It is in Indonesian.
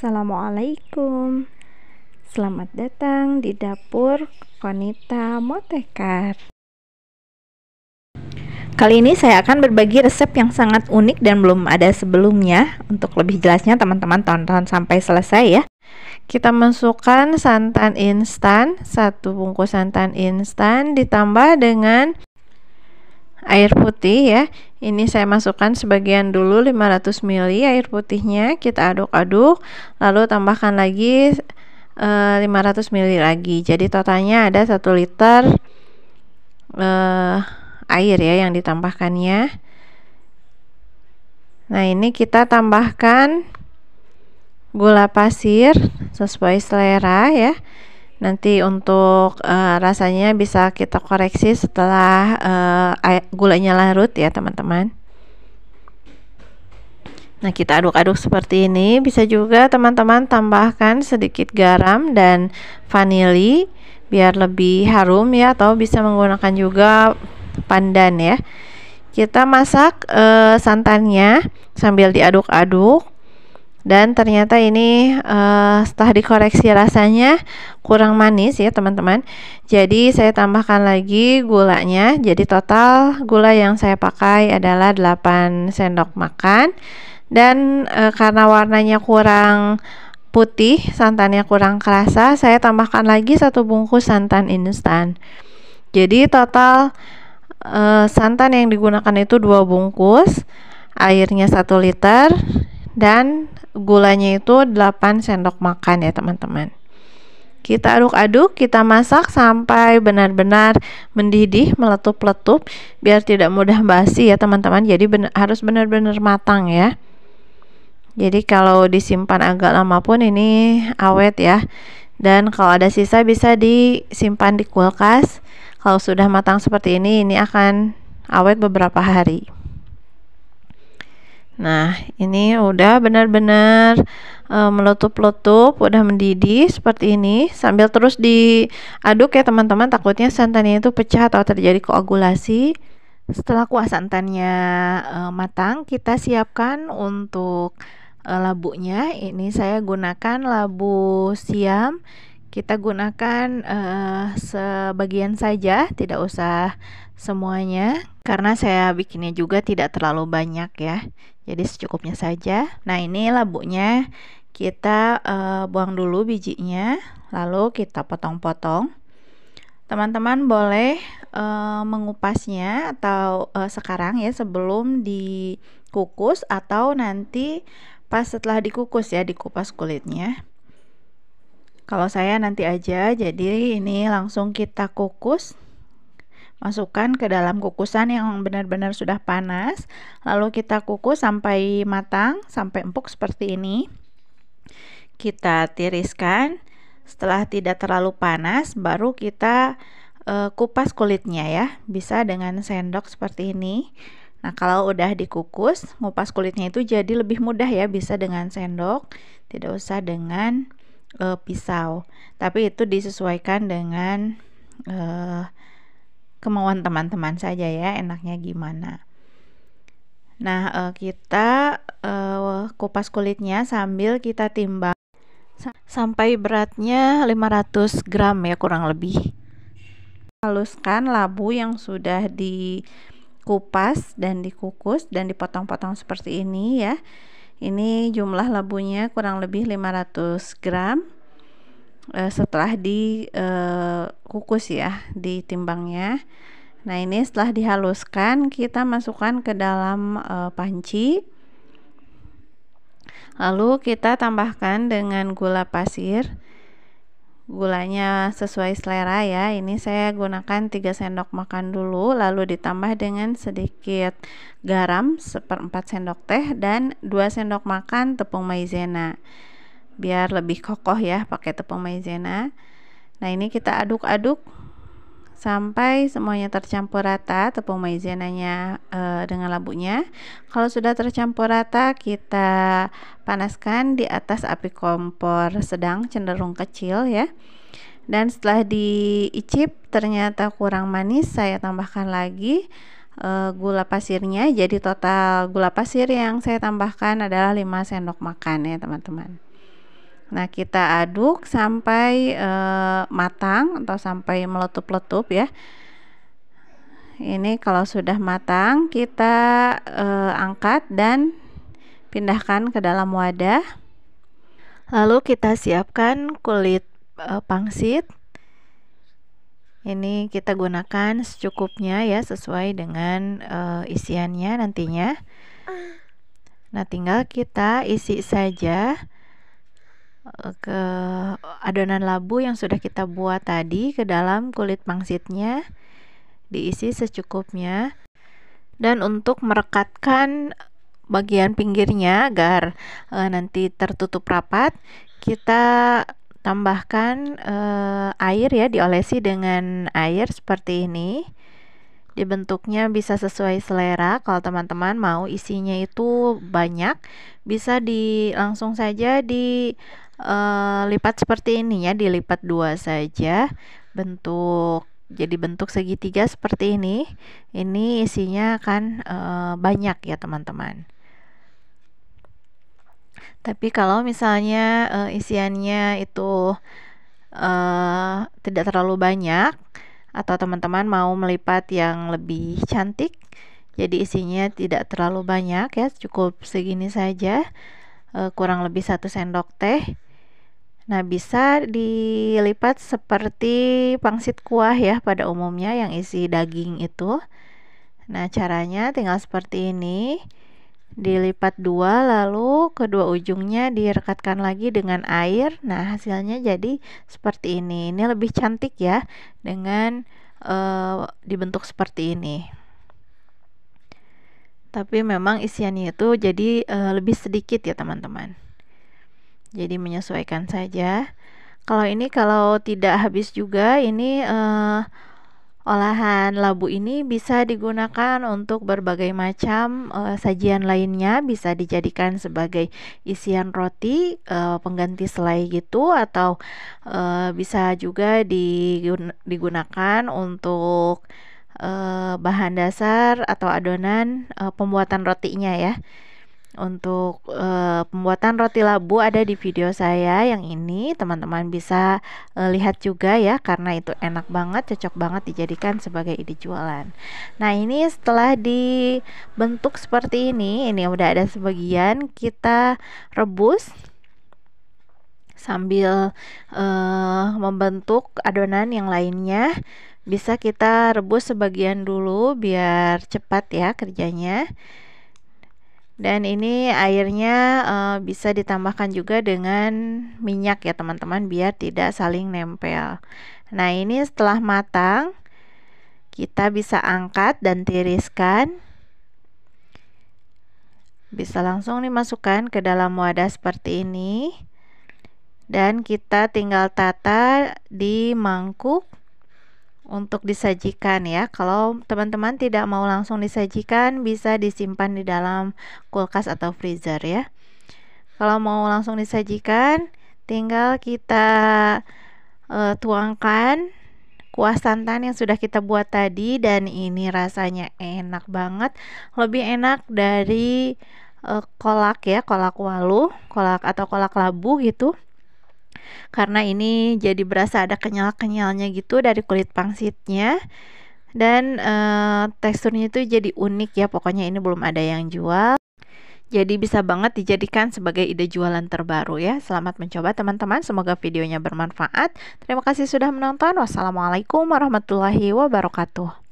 Assalamualaikum. Selamat datang di dapur Konita Motekar. Kali ini saya akan berbagi resep yang sangat unik dan belum ada sebelumnya. Untuk lebih jelasnya teman-teman tonton sampai selesai ya. Kita masukkan santan instan, 1 bungkus santan instan ditambah dengan air putih ya. Ini saya masukkan sebagian dulu 500 ml air putihnya, kita aduk-aduk, lalu tambahkan lagi 500 ml lagi. Jadi totalnya ada 1 liter air ya yang ditambahkannya. Nah, ini kita tambahkan gula pasir sesuai selera ya. Nanti untuk rasanya bisa kita koreksi setelah gulanya larut ya teman-teman. Nah, kita aduk-aduk seperti ini. Bisa juga teman-teman tambahkan sedikit garam dan vanili biar lebih harum ya, atau bisa menggunakan juga pandan ya. Kita masak santannya sambil diaduk-aduk. Dan ternyata ini setelah dikoreksi rasanya kurang manis ya teman-teman. Jadi saya tambahkan lagi gulanya. Jadi total gula yang saya pakai adalah 8 sendok makan. Dan karena warnanya kurang putih, santannya kurang kerasa, saya tambahkan lagi 1 bungkus santan instan. Jadi total santan yang digunakan itu 2 bungkus, airnya 1 liter, dan gulanya itu 8 sendok makan ya teman-teman. Kita aduk-aduk, kita masak sampai benar-benar mendidih, meletup-letup biar tidak mudah basi ya teman-teman. Jadi harus benar-benar matang ya. Jadi kalau disimpan agak lama pun ini awet ya. Dan kalau ada sisa bisa disimpan di kulkas. Kalau sudah matang seperti ini akan awet beberapa hari. Nah, ini udah benar-benar meletup-letup, udah mendidih seperti ini. Sambil terus diaduk ya teman-teman, takutnya santannya itu pecah atau terjadi koagulasi. Setelah kuah santannya matang, kita siapkan untuk labunya. Ini saya gunakan labu siam. Kita gunakan sebagian saja, tidak usah semuanya, karena saya bikinnya juga tidak terlalu banyak ya. Jadi secukupnya saja. Nah, ini labunya kita buang dulu bijinya, lalu kita potong-potong. Teman-teman boleh mengupasnya atau sekarang ya sebelum dikukus, atau nanti pas setelah dikukus ya, dikupas kulitnya. Kalau saya nanti aja, jadi ini langsung kita kukus. Masukkan ke dalam kukusan yang benar-benar sudah panas, lalu kita kukus sampai matang, sampai empuk seperti ini. Kita tiriskan. Setelah tidak terlalu panas, baru kita kupas kulitnya ya, bisa dengan sendok seperti ini. Nah, kalau udah dikukus, ngupas kulitnya itu jadi lebih mudah ya, bisa dengan sendok, tidak usah dengan pisau. Tapi itu disesuaikan dengan kemauan teman-teman saja ya, enaknya gimana. Nah, kita kupas kulitnya sambil kita timbang sampai beratnya 500 gram ya kurang lebih. Haluskan labu yang sudah dikupas dan dikukus dan dipotong-potong seperti ini ya. Ini jumlah labunya kurang lebih 500 gram. Setelah dikukus ya, ditimbangnya. Nah, ini setelah dihaluskan, kita masukkan ke dalam panci, lalu kita tambahkan dengan gula pasir. Gulanya sesuai selera ya. Ini saya gunakan 3 sendok makan dulu, lalu ditambah dengan sedikit garam 1/4 sendok teh dan 2 sendok makan tepung maizena. Biar lebih kokoh ya pakai tepung maizena. Nah, ini kita aduk-aduk sampai semuanya tercampur rata, tepung maizenanya dengan labunya. Kalau sudah tercampur rata, kita panaskan di atas api kompor sedang cenderung kecil ya. Dan setelah diicip ternyata kurang manis, saya tambahkan lagi gula pasirnya. Jadi total gula pasir yang saya tambahkan adalah 5 sendok makan ya teman-teman. Nah, kita aduk sampai matang atau sampai meletup-letup ya. Ini kalau sudah matang, kita angkat dan pindahkan ke dalam wadah. Lalu kita siapkan kulit pangsit. Ini kita gunakan secukupnya ya, sesuai dengan isiannya nantinya. Nah, tinggal kita isi saja ke adonan labu yang sudah kita buat tadi ke dalam kulit pangsitnya, diisi secukupnya. Dan untuk merekatkan bagian pinggirnya agar nanti tertutup rapat, kita tambahkan air ya, diolesi dengan air seperti ini. Dibentuknya bisa sesuai selera. Kalau teman-teman mau isinya itu banyak, bisa langsung saja dilipat seperti ini ya, dilipat 2 saja, jadi bentuk segitiga seperti ini. Ini isinya akan banyak ya teman-teman. Tapi kalau misalnya isiannya itu tidak terlalu banyak, atau teman-teman mau melipat yang lebih cantik, jadi isinya tidak terlalu banyak ya, cukup segini saja, kurang lebih 1 sendok teh. Nah, bisa dilipat seperti pangsit kuah ya pada umumnya yang isi daging itu. Nah, caranya tinggal seperti ini, dilipat 2, lalu kedua ujungnya direkatkan lagi dengan air. Nah, hasilnya jadi seperti ini. Ini lebih cantik ya dengan dibentuk seperti ini. Tapi memang isiannya itu jadi lebih sedikit ya teman-teman, jadi menyesuaikan saja. Kalau tidak habis juga, ini olahan labu ini bisa digunakan untuk berbagai macam sajian lainnya. Bisa dijadikan sebagai isian roti, pengganti selai gitu, atau bisa juga digunakan untuk bahan dasar atau adonan pembuatan rotinya ya. Untuk pembuatan roti labu ada di video saya yang ini, teman-teman bisa lihat juga ya, karena itu enak banget, cocok banget dijadikan sebagai ide jualan. Nah, ini setelah dibentuk seperti ini udah ada sebagian, kita rebus sambil membentuk adonan yang lainnya. Bisa kita rebus sebagian dulu biar cepat ya kerjanya. Dan ini airnya bisa ditambahkan juga dengan minyak ya teman-teman, biar tidak saling nempel. Nah, ini setelah matang, kita bisa angkat dan tiriskan. Bisa langsung dimasukkan ke dalam wadah seperti ini, dan kita tinggal tata di mangkuk untuk disajikan ya. Kalau teman-teman tidak mau langsung disajikan, bisa disimpan di dalam kulkas atau freezer ya. Kalau mau langsung disajikan, tinggal kita tuangkan kuah santan yang sudah kita buat tadi, dan ini rasanya enak banget, lebih enak dari kolak ya, kolak walu, kolak atau kolak labu gitu. Karena ini jadi berasa ada kenyal-kenyalnya gitu dari kulit pangsitnya, dan teksturnya itu jadi unik ya. Pokoknya ini belum ada yang jual, jadi bisa banget dijadikan sebagai ide jualan terbaru ya. Selamat mencoba teman-teman, semoga videonya bermanfaat. Terima kasih sudah menonton. Wassalamualaikum warahmatullahi wabarakatuh.